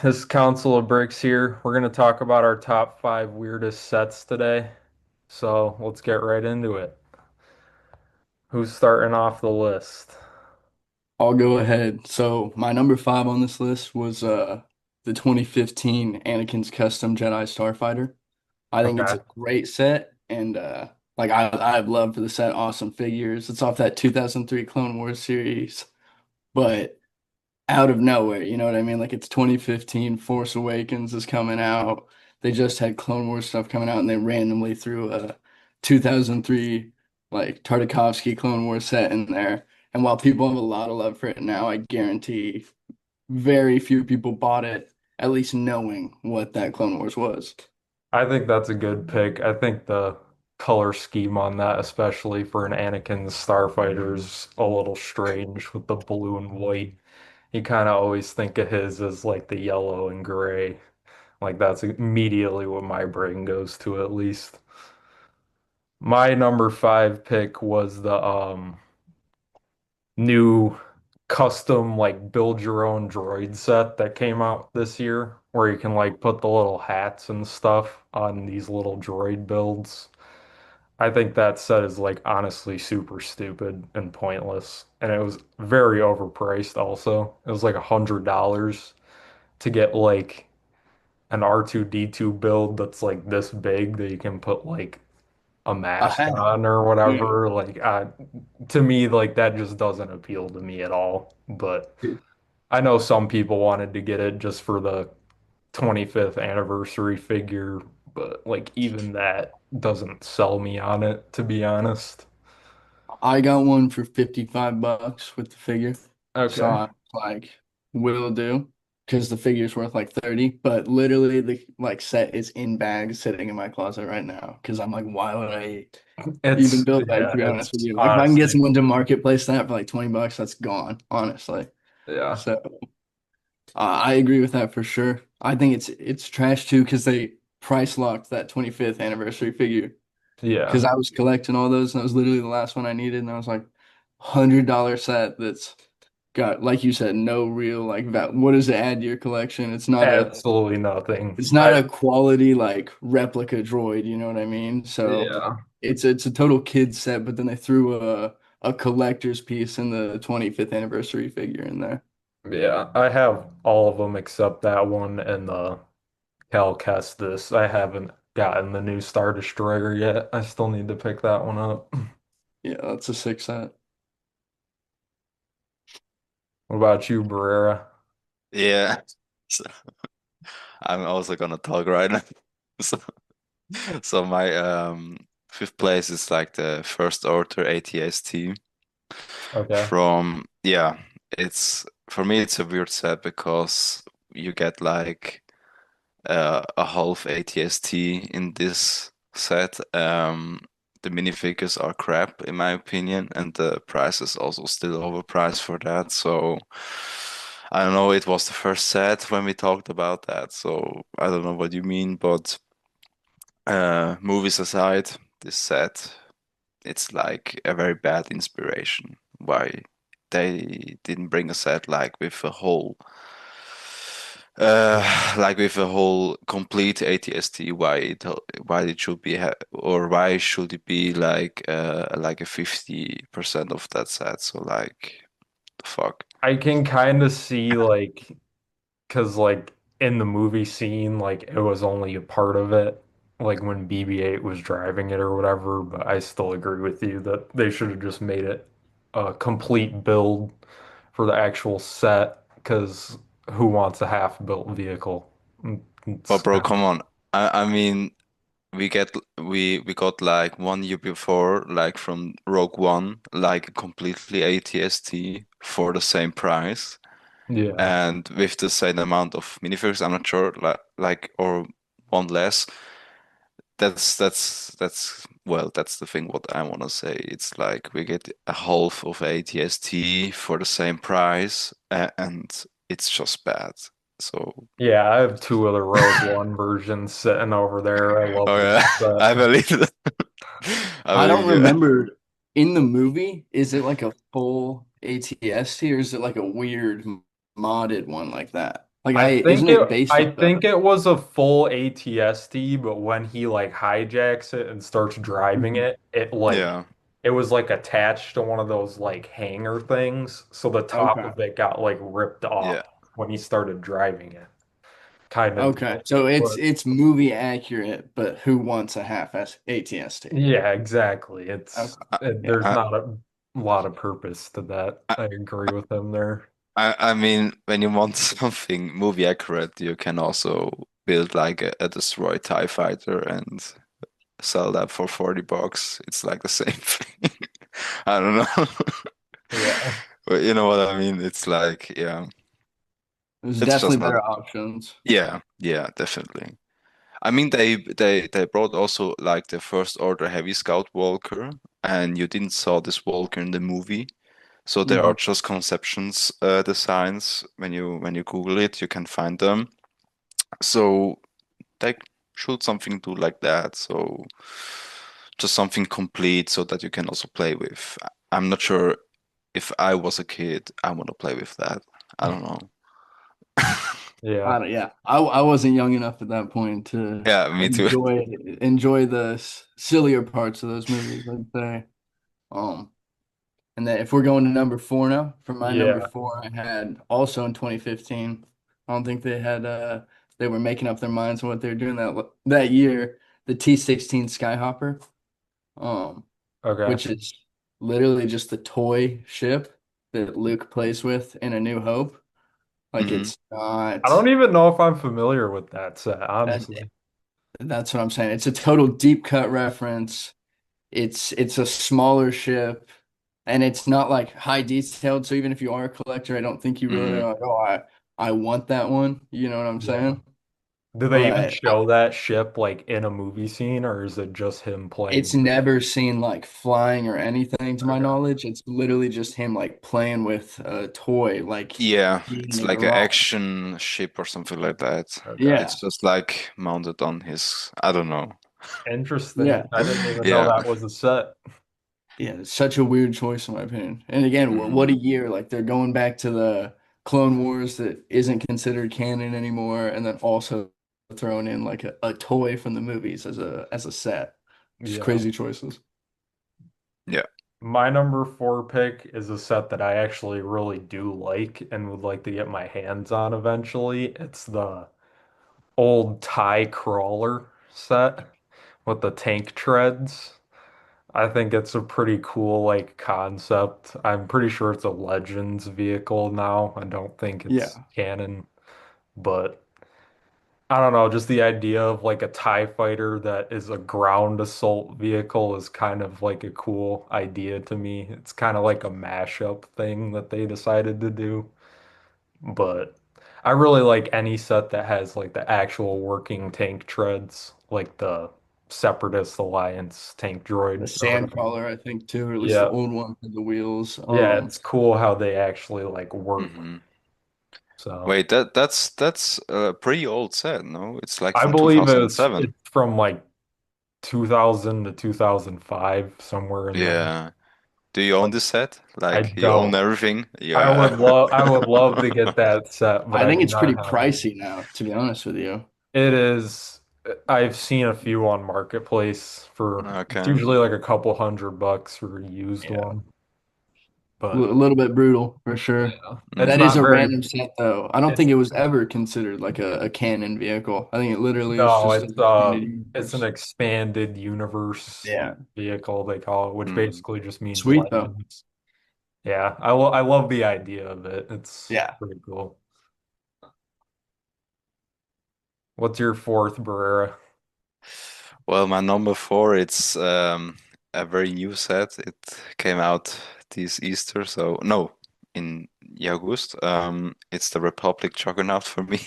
This is Council of Bricks here. We're going to talk about our top five weirdest sets today. So let's get right into it. Who's starting off the list? I'll go ahead. So my number five on this list was the 2015 Anakin's Custom Jedi Starfighter. I think it's Okay. a great set, and like I've loved the set. Awesome figures. It's off that 2003 Clone Wars series, but out of nowhere, you know what I mean? Like it's 2015, Force Awakens is coming out. They just had Clone Wars stuff coming out, and they randomly threw a 2003 like Tartakovsky Clone Wars set in there. And while people have a lot of love for it now, I guarantee very few people bought it, at least knowing what that Clone Wars was. I think that's a good pick. I think the color scheme on that, especially for an Anakin Starfighter, is a little strange with the blue and white. You kind of always think of his as like the yellow and gray. Like that's immediately what my brain goes to, at least. My number five pick was the new custom like build your own droid set that came out this year where you can like put the little hats and stuff on these little droid builds. I think that set is like honestly super stupid and pointless. And it was very overpriced also. It was like $100 to get like an R2D2 build that's like this big that you can put like a A mask hat. on or Yeah. whatever. Like, to me, like that just doesn't appeal to me at all. But I know some people wanted to get it just for the 25th anniversary figure, but like even that doesn't sell me on it, to be honest. I got one for 55 bucks with the figure. So Okay. I was like, will do. Because the figure's worth like 30, but literally the like set is in bags sitting in my closet right now. Because I'm like, why would I even build that, Yeah, to be honest with it's you? Like if I can get honestly, someone to marketplace that for like 20 bucks, that's gone, honestly. yeah, So I agree with that for sure. I think it's trash too because they price locked that 25th anniversary figure. yeah. Because I was collecting all those, and that was literally the last one I needed, and I was like, $100 set that's got, like you said, no real like what does it add to your collection? Absolutely nothing. It's not a quality like replica droid, you know what I mean? So Yeah. it's a total kid set, but then they threw a collector's piece in the 25th anniversary figure in there. Yeah, I have all of them except that one and the Cal Kestis. I haven't gotten the new Star Destroyer yet. I still need to pick that one up. Yeah, that's a six set. What about you, Barrera? Yeah. So I'm also gonna talk right now. So, so my fifth place is like the First Order ATST Okay. from yeah, it's for me it's a weird set because you get like a half ATST in this set. The minifigures are crap in my opinion, and the price is also still overpriced for that. So I don't know, it was the first set when we talked about that, so I don't know what you mean, but movies aside, this set it's like a very bad inspiration. Why they didn't bring a set like with a whole complete ATST, why it should be or why should it be like a 50% of that set? So like the fuck. I can kind of see like, because like in the movie scene, like it was only a part of it, like when BB-8 was driving it or whatever. But I still agree with you that they should have just made it a complete build for the actual set. Because who wants a half-built vehicle? But It's bro, come on. I mean we got like 1 year before, like from Rogue One, like a completely ATST for the same price yeah, and with the same amount of minifigures. I'm not sure, like or one less. That's well, that's the thing what I want to say. It's like we get a half of ATST for the same price, and it's just bad. So, yeah. I have two of the Rogue One versions sitting over there. I love oh that yeah, I set. believe that. I I don't believe you. remember in the movie, is it like a full ATST or is it like a weird modded one like that? Like I think isn't it it based I off the think it was a full ATST, but when he like hijacks it and starts driving Mhm. it, Yeah, it was like attached to one of those like hanger things, so the top Okay. of it got like ripped yeah. off when he started driving it. Kind of Okay. So but it's movie accurate, but who wants a half-ass ATST? yeah, exactly. Okay. I, There's Yeah. I, not a lot of purpose to that. I I agree with him there. I mean, when you want something movie accurate, you can also build like a destroyed TIE fighter and sell that for $40. It's like the same thing. I don't know. Yeah. But you know what I mean? It's like, yeah, There's it's definitely just not, better options. yeah, yeah, definitely. I mean, they brought also like the First Order Heavy Scout Walker, and you didn't saw this Walker in the movie. So there are Mhm. just conceptions designs. When you Google it, you can find them. So they should something do like that. So just something complete so that you can also play with. I'm not sure if I was a kid, I want to play with that. I don't know. Yeah. Yeah, I wasn't young enough at that point to Yeah, me too. enjoy enjoy the sillier parts of those movies, I'd say. Um, and then if we're going to number four now, for my number Yeah. four, I had also in 2015. I don't think they were making up their minds on what they were doing that year. The T-16 Skyhopper, um, Okay. which is literally just the toy ship that Luke plays with in A New Hope. Like hmm it's I not. don't even know if I'm familiar with that set, That, honestly. that's what I'm saying. It's a total deep cut reference. It's a smaller ship, and it's not like high detailed. So even if you are a collector, I don't think you really hmm are like, oh, I want that one. You know what I'm Yeah. saying? Do they even But show that ship like in a movie scene, or is it just him it's playing? never seen like flying or anything to my Okay. knowledge. It's literally just him like playing with a toy, like Yeah, being in it's a like an garage. action ship or something like that. Okay. It's Yeah, just like mounted on his, I don't know. Interesting. yeah. I didn't even know Yeah. that was a set. Yeah, it's such a weird choice in my opinion. And again, hmm what a year! Like they're going back to the Clone Wars that isn't considered canon anymore, and then also throwing in like a toy from the movies as a set. Just Yeah. crazy choices. Yeah. My number four pick is a set that I actually really do like and would like to get my hands on eventually. It's the old TIE crawler set with the tank treads. I think it's a pretty cool like concept. I'm pretty sure it's a Legends vehicle now. I don't think it's Yeah, canon, but I don't know, just the idea of like a TIE fighter that is a ground assault vehicle is kind of like a cool idea to me. It's kind of like a mashup thing that they decided to do. But I really like any set that has like the actual working tank treads, like the Separatist Alliance tank the droid or whatever. Sandcrawler, I think too, or at least the Yeah. old one with the wheels. Yeah, it's cool how they actually like work. hmm So Wait, that's a pretty old set, no? It's like I from believe 2007. it's from like 2000 to 2005, somewhere in there. Yeah. Do you own this set? I Like you own don't. everything? Yeah. I would love to get that set, but I I think do it's pretty not have it. pricey now, to be honest with you. It is I've seen a few on Marketplace for it's Okay. usually like a couple $100 for a used Yeah. one, A but little bit brutal for sure. yeah, it's That hmm is not a very random set though. I don't it's think it was ever considered like a canon vehicle. I think it literally is no, just an expanded it's an universe. expanded universe Yeah. vehicle they call it, which hmm basically just means Sweet though. legends. Yeah, I love the idea of it. It's Yeah. pretty cool. What's your fourth, Barrera? Well, my number four, it's a very new set. It came out this Easter, so no, in August. It's the Republic Juggernaut for me.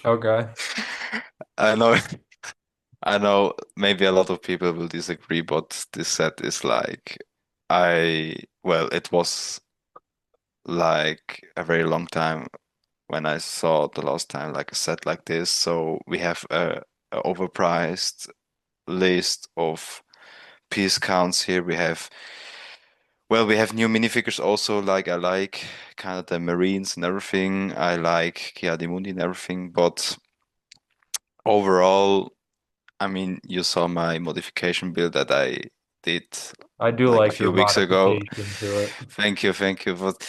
Okay. I know, I know. Maybe a lot of people will disagree, but this set is like, well, it was like a very long time when I saw the last time like a set like this. So we have a overpriced list of piece counts here. We have Well, we have new minifigures also. Like I like kind of the Marines and everything. I like Ki-Adi-Mundi and everything. But overall, I mean, you saw my modification build that I did I do like a like your few weeks ago. modification to it. Thank you, thank you. But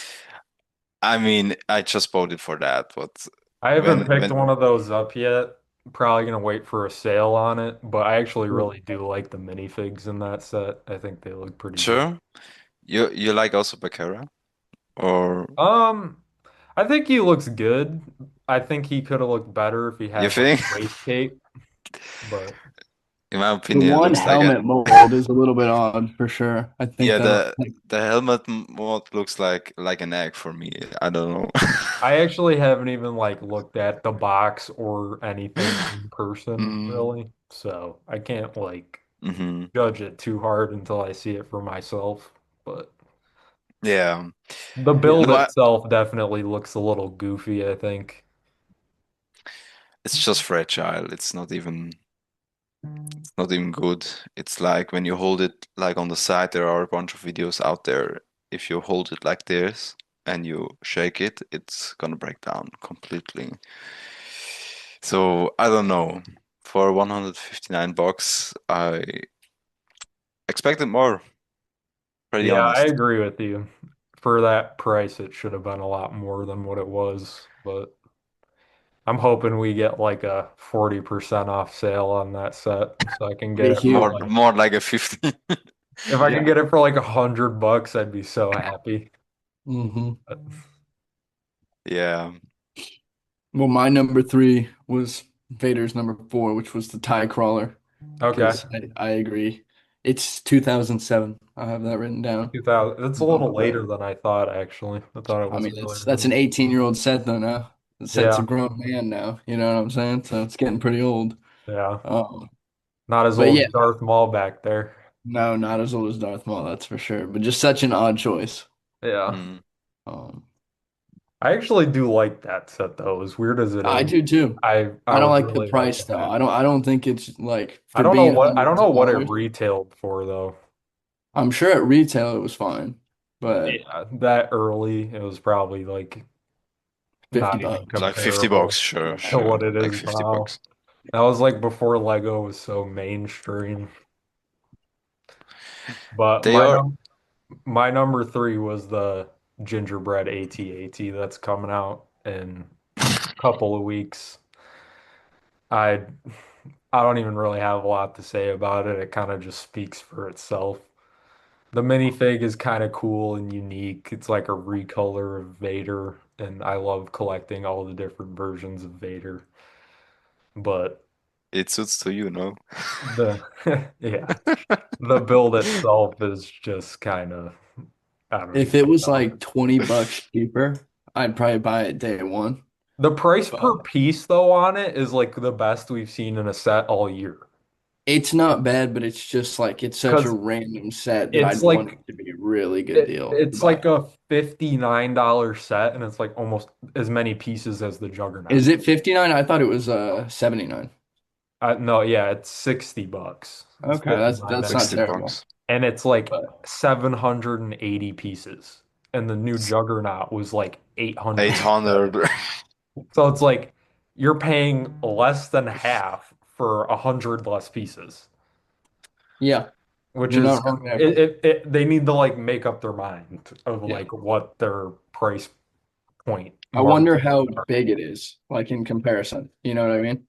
I mean, I just bought it for that. But I haven't picked when one of those up yet. Probably gonna wait for a sale on it, but I actually Yeah. really do like the minifigs in that set. I think they look pretty good. sure, you like also Bakara or Um, I think he looks good. I think he could have looked better if he you had like think? a waist cape, but In my The opinion, it one looks like a helmet mold is a little bit odd for sure. I think yeah. that'll The helmet mod looks like an egg for me. I don't know. I actually haven't even like looked at the box or anything in person Mm, really. So I can't like hmm. judge it too hard until I see it for myself. But Yeah. the yeah. build No, itself definitely looks a little goofy, I think. it's just fragile. It's not even good. It's like when you hold it like on the side, there are a bunch of videos out there. If you hold it like this and you shake it, it's gonna break down completely. So I don't know. For 159 bucks, I expected more, pretty Yeah, I honest. agree with you. For that price, it should have been a lot more than what it was, but I'm hoping we get like a 40% off sale on that set so I can get Be it for huge. like More like a 50. if I can Yeah. get it for like $100, I'd be so happy. hmm But- Yeah. Well, my number three was Vader's number four, which was the tie crawler. Okay. Because I agree. It's 2007. I have that written down. 2000. It's a little later But than I thought, actually. I thought it I was mean, earlier that's than an 18-year-old set though now. The set's a Yeah, grown man now. You know what I'm saying? So it's getting pretty old. yeah. Um, Not as but old yeah, as Darth Maul back there. no, not as old as Darth Maul, that's for sure. But just such an odd choice. Yeah. Mm. Um, I actually do like that set though, as weird as it I is. do too. I I don't would like the really like price to though. have. I don't think it's like I for don't know being what hundreds of it dollars. retailed for though. I'm sure at retail it was fine, but Yeah, that early, it was probably like 50 not even bucks. Like 50 bucks, comparable sure, to sure. what it Like is 50 now. bucks. That was like before Lego was so mainstream. But They are my number three was the gingerbread AT-AT that's coming out in a couple of weeks. I I don't even really have a lot to say about it. It kind of just speaks for itself. The minifig is kind of cool and unique. It's like a recolor of Vader, and I love collecting all the different versions of Vader. But it suits to you, no? the yeah, the build itself is just kind of I don't If even it was know. like 20 bucks cheaper, I'd probably buy it day one. The price But per piece though on it is like the best we've seen in a set all year. it's not bad, but it's just like it's such a Because random set that it's I'd want like it to be a really good deal to it's buy. like a $59 set and it's like almost as many pieces as the Juggernaut. Is it 59? I thought it was 79. No, yeah, it's $60. It's Okay, $59 that's not 60 terrible. bucks. and it's like But 780 pieces. And the new It's Juggernaut was like 807. 800. So it's like you're paying less than half for 100 less pieces, yeah, which you're is not wrong there. they need to like make up their mind of Yeah. like what their price point I marks wonder how are. big it is, like in comparison. You know what I mean?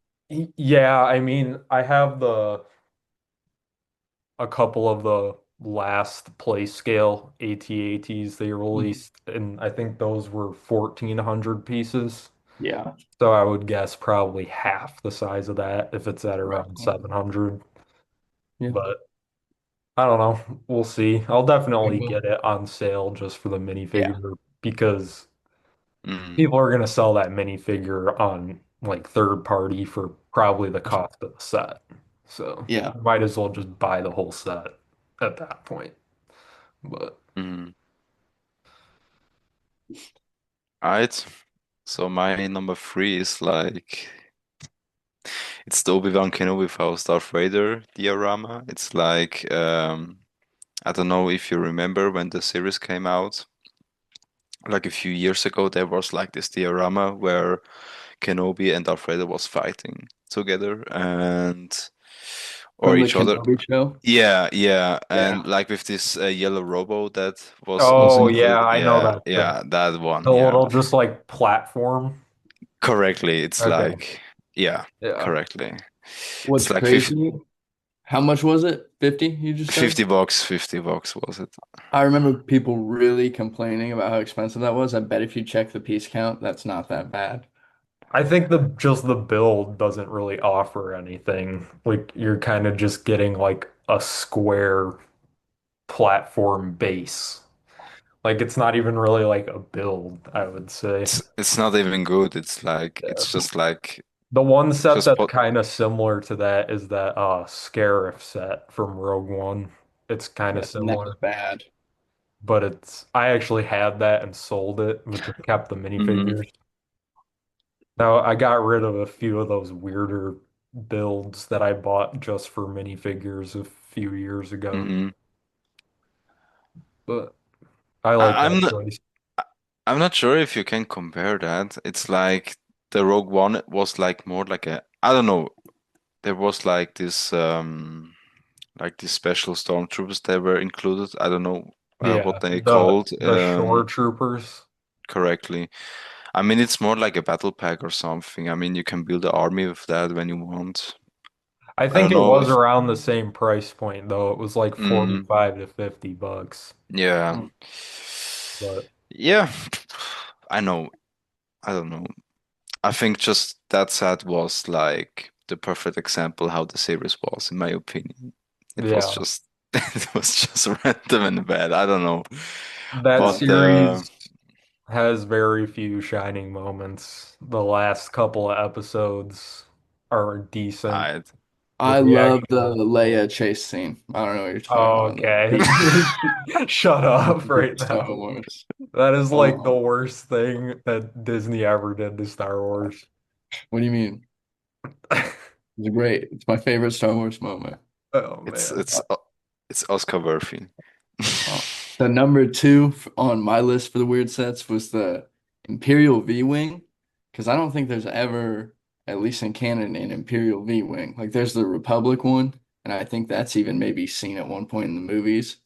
Yeah, I mean, I have a couple of the last play scale AT-ATs they Mhm. released, and I think those were 1,400 pieces. Yeah, So I would guess probably half the size of that if it's at around roughly. 700. Yeah. But I don't know. We'll see. I'll I definitely will. get it on sale just for the Yeah. minifigure because Mm, people are going to sell that minifigure on like third party for probably the cost of the set. So Yeah. might as well just buy the whole set at that point. But mm. Alright. So my number three is like it's the Obi-Wan Kenobi without Darth Vader diorama. It's like I don't know if you remember when the series came out, like a few years ago, there was like this diorama where Kenobi and Alfredo was fighting together and or From the each other. Kenobi show. Yeah, yeah, Yeah. and like with this yellow robo that was Oh included. yeah, I know Yeah, that thing. yeah, that one. The Yeah, little just like platform. correctly. It's Okay. like yeah, Yeah. correctly. It's What's like 50, crazy? How much was it? 50, you just said? 50 bucks, 50 bucks was it? I remember people really complaining about how expensive that was. I bet if you check the piece count, that's not that bad. I think the build doesn't really offer anything. Like you're kind of just getting like a square platform base. Like it's not even really like a build, I would say. It's not even good. It's like Yeah. it's just like The one set just that's put. kind of similar to that is that Scarif set from Rogue One. It's kind of Yeah, and that was similar, bad. but it's I actually had that and sold it, but just kept the Mhm, minifigures. Now I got rid of a few of those weirder builds that I bought just for minifigures a few years ago, mhm. but I like I, that I'm not. choice. I'm not sure if you can compare that. It's like the Rogue One was like more like a. I don't know. There was like these special stormtroopers that were included. I don't know what Yeah, they the called the shore troopers. correctly. I mean, it's more like a battle pack or something. I mean, you can build an army with that when you want. I I think don't it know was if. around the same price point though. It was like Mm, 45 to 50 bucks. yeah. Mm. But Yeah. I know. I don't know. I think just that set was like the perfect example how the series was, in my opinion. It was yeah, just it was just random and bad. I don't know. that But series has very few shining moments. The last couple of episodes are decent I with I the love the actual. Leia chase scene. I don't know what you're talking Oh, about. That's okay. peak, Shut up peak right Star now. Wars. That is like the Um, worst thing that Disney ever did to Star Wars. what do you mean? It's great. It's my favorite Star Wars moment. Oh it's man. it's it's Oscar worthy. Uh, the number two on my list for the weird sets was the Imperial V-Wing, because I don't think there's ever, at least in canon, an Imperial V-Wing. Like there's the Republic one, and I think that's even maybe seen at one point in the movies.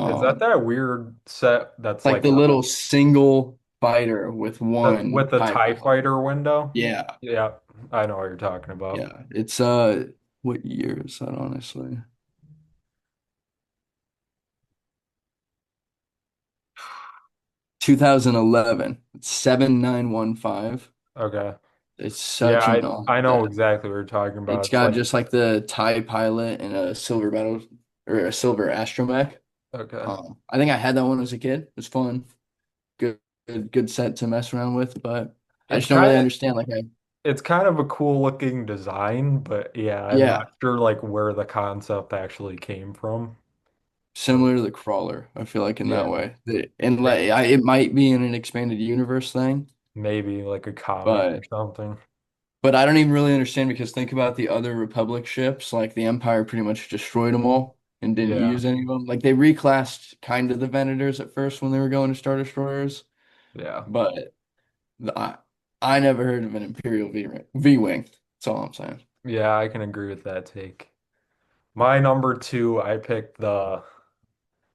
Is that Um, that weird set that's like like the little single fighter with that one with the TIE TIE pilot. fighter window? Yeah, Yeah, I know what you're talking about. yeah. It's what year is that, honestly? 2011. It's 7915. Okay. It's Yeah, such an awesome I know set. exactly what you're talking about. It's It's got like just like the TIE pilot and a silver battle or a silver astromech. okay. I think I had that one as a kid. It was fun. Good set to mess around with, but I It's just don't really kind of understand. Like I it's kind of a cool looking design, but yeah, I'm yeah, not sure like where the concept actually came from. But similar to the crawler, I feel like in that yeah, way. And may- like it might be in an expanded universe thing, maybe like a comic or but something. I don't even really understand because think about the other Republic ships, like the Empire pretty much destroyed them all and didn't Yeah, use any of them. Like they reclassed kind of the Venators at first when they were going to Star Destroyers, yeah. but the, I never heard of an Imperial V-Wing. That's all I'm saying. Yeah, I can agree with that take. My number two, I picked the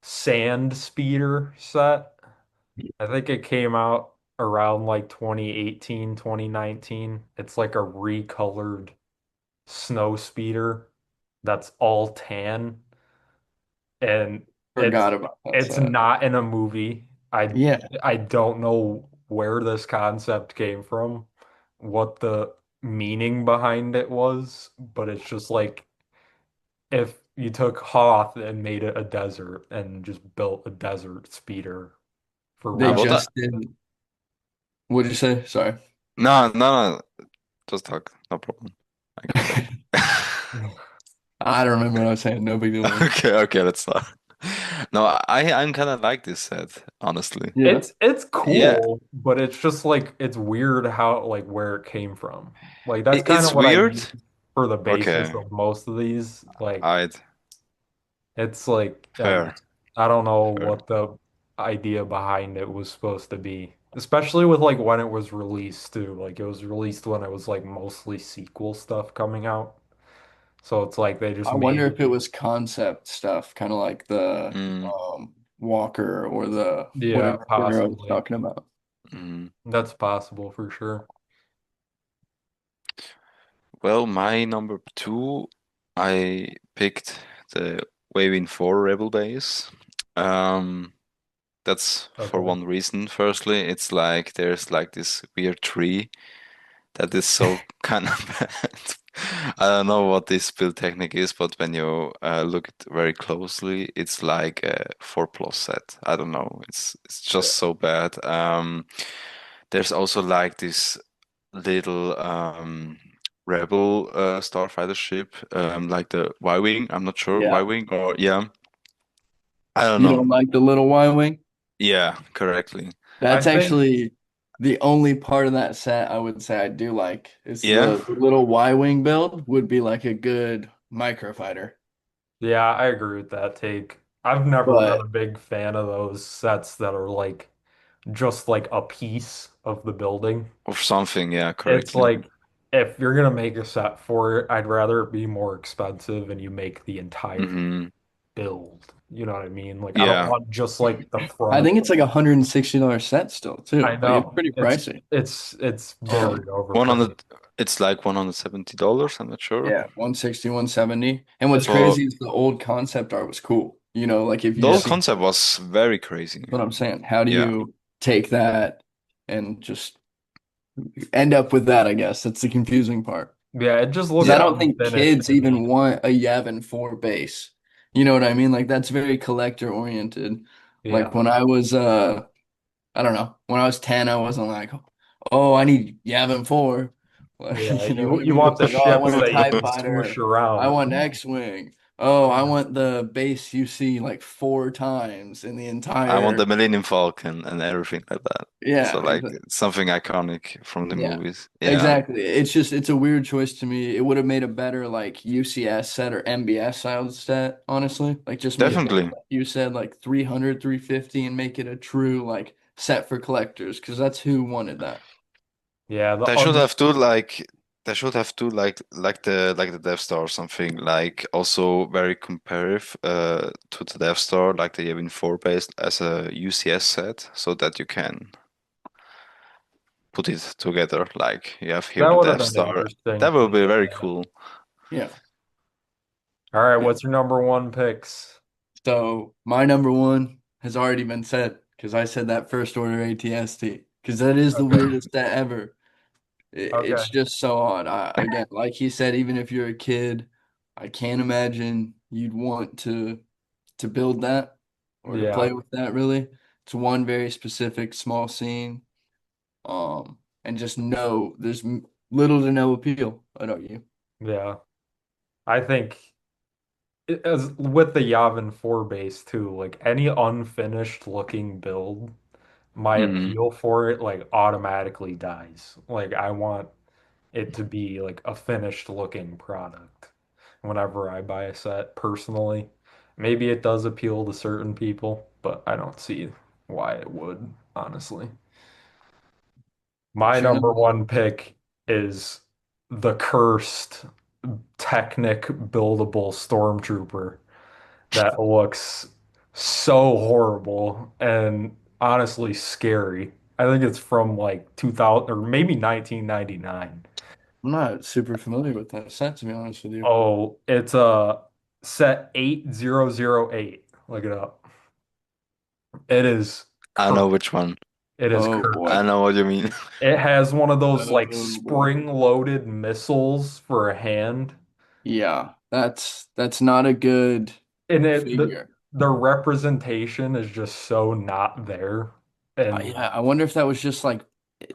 Sand Speeder set. I think it came out around like 2018, 2019. It's like a recolored snow speeder that's all tan and Forgot about that it's set. not in a movie. Yeah, I don't know where this concept came from, what the meaning behind it was, but it's just like if you took Hoth and made it a desert and just built a desert speeder for they What real. the? just did. What did you say? Sorry. No, no, no. Just talk. No problem. I got that. I don't remember what I was saying. No big deal, man. Okay, okay, let's start. No, I'm kind of like this set, honestly. Yeah. It's Yeah, cool, but it's just like it's weird how like where it came from. Like that's kind it's of what I weird. use for the basis Okay, of most of these. Like I It's like Fair, I don't know fair. what the idea behind it was supposed to be. Especially with like when it was released too. Like it was released when it was like mostly sequel stuff coming out. So it's like they just I wonder made if it was concept stuff, kind of like the Mm, Walker or the yeah, whatever hero I was possibly. talking about. mm. That's possible for sure. Well, my number two, I picked the Waving 4 Rebel Base. Um, that's for Okay. one reason. Firstly, it's like there's like this weird tree that is so kind of bad. I don't know what this build technique is, but when you look at very closely, it's like a 4+ set. I don't know. It's Yeah. just so bad. There's also like this little Rebel starfighter ship, like the Y-Wing. I'm not sure Yeah. Y-Wing or yeah, I don't You know. don't like the little Y-wing? Yeah, correctly. I That's think, actually the only part of that set I would say I do like. Is Yeah, the little Y-wing build would be like a good microfighter. yeah, I agree with that take. I've never been a But big fan of those sets that are like just like a piece of the building. or something. Yeah, It's correctly. like if you're gonna make a set for it, I'd rather it be more expensive and you make the entire Hmm. build. You know what I mean? Like I don't Yeah. want just like the front I of think it's like a $160 set still I too. Like it's know. pretty pricey. It's very Um, overpriced. 100, it's like $170. I'm not sure. yeah, 160, 170. And what's It's But crazy is the old concept art was cool. You know, like if the you old yeah. see concept was very crazy. what I'm saying, how do Yeah, you take that and just end up with that, I guess. That's the confusing part. Yeah, it just Because I looks yeah, don't think unfinished kids to me. even want a Yavin 4 base. You know what I mean? Like that's very collector oriented. Like Yeah. when I was I don't know, when I was 10, I wasn't like, oh, I need Yavin 4. Yeah. You know what I You mean? want It's the like, oh, I ships want a that you TIE can swoosh fighter. I around. want X-Wing. Oh, I Yeah. want the base you see like four times in the I want entire. the Millennium Falcon and everything like that. So Yeah, like something iconic from the yeah, movies. Yeah, exactly. It's just it's a weird choice to me. It would have made a better like UCS set or MBS style set, honestly. Like just make it definitely. like you said, like 300, 350, and make it a true like set for collectors because that's who wanted that. Yeah, the They should un have do like they should have do like the Death Star or something like also very comparative to the Death Star like the Yavin 4 based as a UCS set so that you can put it together like you have here that the would have Death been Star. interesting That to will be look very at. cool. Yeah. All right, Yeah. what's your number one picks? So my number one has already been said because I said that first order ATST because that is the Okay. weirdest set ever. Okay. It's just so odd. Again, like he said, even if you're a kid, I can't imagine you'd want to build that or to Yeah. play with that really. It's one very specific small scene. And just know there's little to no appeal. I don't you. Yeah. I think as with the Yavin 4 base too, like any unfinished looking build, my Hmm. appeal for it like automatically dies. Like I want it to be like a finished looking product whenever I buy a set personally. Maybe it does appeal to certain people, but I don't see why it would, honestly. My What's your number number one? one pick is the cursed Technic buildable Stormtrooper that looks so horrible and honestly scary. I think it's from like 2000 or maybe 1999. I'm not super familiar with that set, to be honest with you. Oh, it's a set 8008. Look it up. It is I know cursed. which one. It is Oh cursed. I boy. know what you mean. It has one of those like Oh boy. spring-loaded missiles for a hand. Yeah, that's not a good And figure. the representation is just so not there. And Yeah, I wonder if that was just like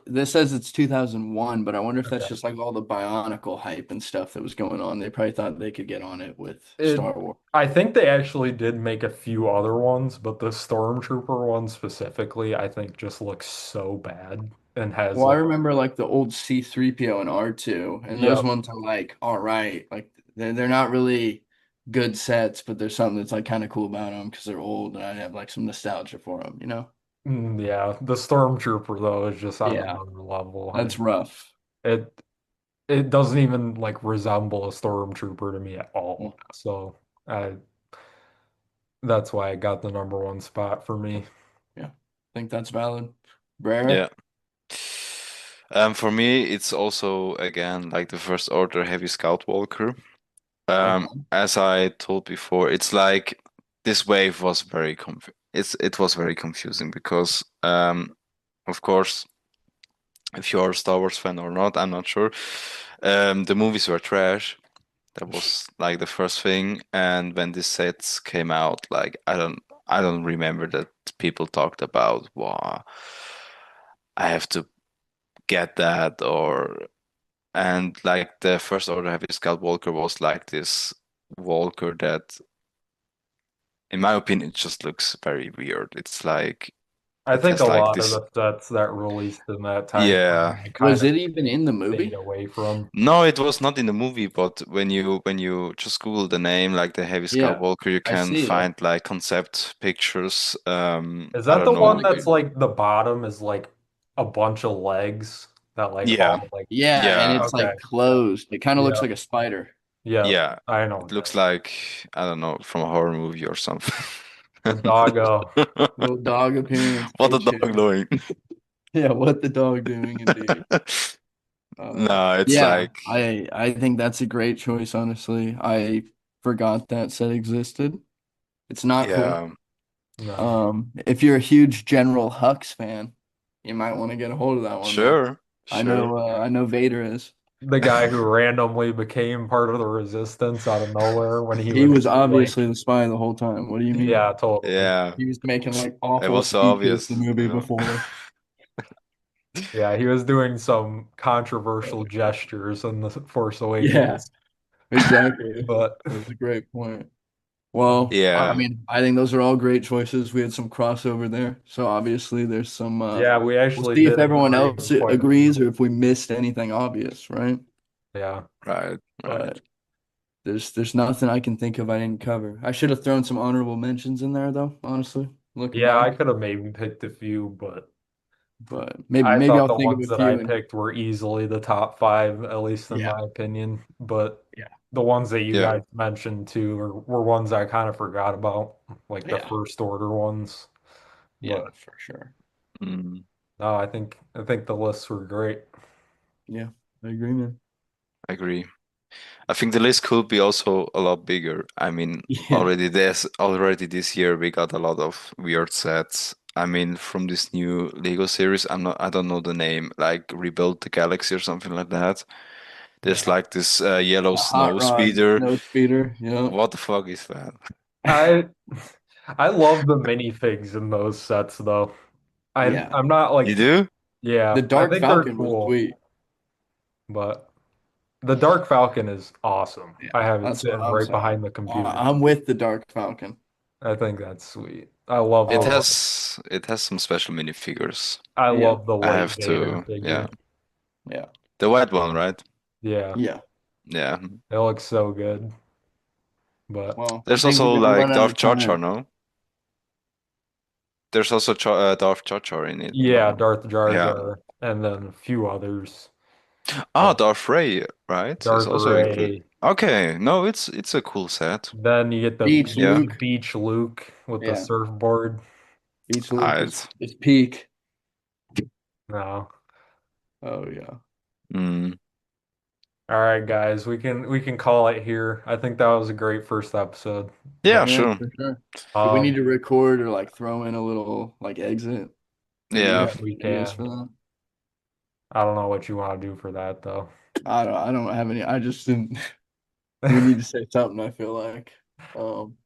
this says it's 2001, but I wonder if that's okay. just like all the Bionicle hype and stuff that was going on. They probably thought they could get on it with It, Star Wars. I think they actually did make a few other ones, but the Stormtrooper one specifically, I think just looks so bad and has Well, I like, remember like the old C3PO and R2, and those yep, ones are like all right, like they're not really good sets, but there's something that's like kind of cool about them because they're old and I have like some nostalgia for them, you know? Yeah, the Stormtrooper though is just on Yeah, another level. that's rough. It it doesn't even like resemble a Stormtrooper to me at all. So I that's why I got the number one spot for me. Yeah, I think that's valid. Brera? Yeah. For me, it's also again like the First Order Heavy Scout Walker. Okay. As I told before, it's like this wave was it was very confusing because of course, if you're a Star Wars fan or not, I'm not sure. The movies were trash. That was like the first thing. And when these sets came out, like I don't remember that people talked about, wow, I have to get that or and like the First Order Heavy Scout Walker was like this Walker that in my opinion it just looks very weird. It's like I it think a has like lot of this the sets that released in that time yeah. frame I kind Was of it even in the stayed movie? away from. No, it was not in the movie, but when you just Google the name like the Heavy Scout Yeah, Walker, you I can see it. find like concept pictures. Is I that don't the Oh one my know. that's goodness. like the bottom is like a bunch of legs that like Yeah, all like Yeah, and yeah, it's okay. like closed. It kind of looks Yeah. like a spider. Yeah. yeah. I know It what that looks is. like I don't know from a horror movie or something. The doggo. Little dog appearance. What Hey, the dog Cherry. doing? Yeah, what the dog doing indeed. No, it's Yeah, like I think that's a great choice, honestly. I forgot that set existed. It's not cool. yeah, No. If you're a huge General Hux fan, you might want to get a hold of that one though. sure, sure. I know Vader is. The guy who randomly became part of the resistance out of nowhere when he He was was like, obviously the spy the whole time. What do you mean? yeah, totally. Yeah, He was making like it awful was so speeches obvious. the movie You before. Yeah, he was doing some controversial gestures in The Force Yeah, Awakens. exactly. But That was a great point. Well, I Yeah, mean, I think those are all great choices. We had some crossover there. So obviously there's some yeah, we we'll actually see if did everyone agree else on quite a agrees few. or if we missed anything obvious, right? Yeah. right, right. But there's nothing I can think of I didn't cover. I should have thrown some honorable mentions in there though, honestly, looking Yeah, I back. could have maybe picked a few, but But I maybe thought I'll the think of ones a that I few and picked were easily the top five, at least in yeah, my opinion. But yeah, the ones that you Yeah, guys mentioned too were ones I kind of forgot about, like the yeah, first order ones. yeah, But for sure. mm, no, I think the lists were great. Yeah, I agree, man. I agree. I think the list could be also a lot bigger. I mean, Yeah. already this year we got a lot of weird sets. I mean, from this new Lego series, I don't know the name, like Rebuild the Galaxy or something like that. There's Yeah. like this yellow The snow hot rod speeder. snow speeder. Yep. What the fuck is that? I I love the minifigs in those sets though. Yeah. I'm not You like, do? The yeah, I Dark think they're Falcon was cool, sweet. but the Dark Falcon is awesome. Yeah, I have it that's what sitting I'm right saying. behind the computer. I'm with the Dark Falcon. I think that's sweet. I love It Um, the has some special minifigures. I yeah, love the I white have Vader to, yeah. figure. yeah, The white one, right? Yeah, yeah. Yeah. it looks so good. But Well, I There's think we're also gonna run like out Darth of Jar Jar, time. no? There's also Darth Jar Jar in it, yeah, no? Darth Jar Yeah. Jar, and then a few others. Ah, But Darth Rey, right? Is Darth also included. Ray. Okay, no, it's a cool set. Then you get Beach Yeah. the Luke. beach Luke with the Yeah, surfboard. Beach Luke I is peak. No. Oh yeah. mm, All right, guys, we can call it here. I think that was a great first episode. yeah, But Yeah, sure. for sure. Do we need um to record or like throw in a little like exit? Maybe we Yeah. yeah, have we videos for can. that. I don't know what you want to do for that though. I don't have any. I just didn't. We need to say something, I feel like. Um,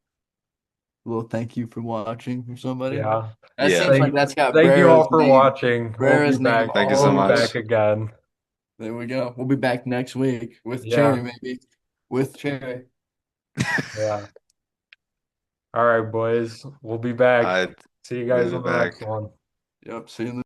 a little thank you for watching from somebody. Yeah. That Yeah. seems like Thank that's got thank you all Brera's for name. watching. We'll be Brera's name back. Thank you all so We'll be over back much. it. again. There we go. We'll be back next week with Cherry, Yeah. maybe. With Cherry. Yeah. All right, boys. We'll be back. I See you guys will be on the next back. one. Yep. See you in the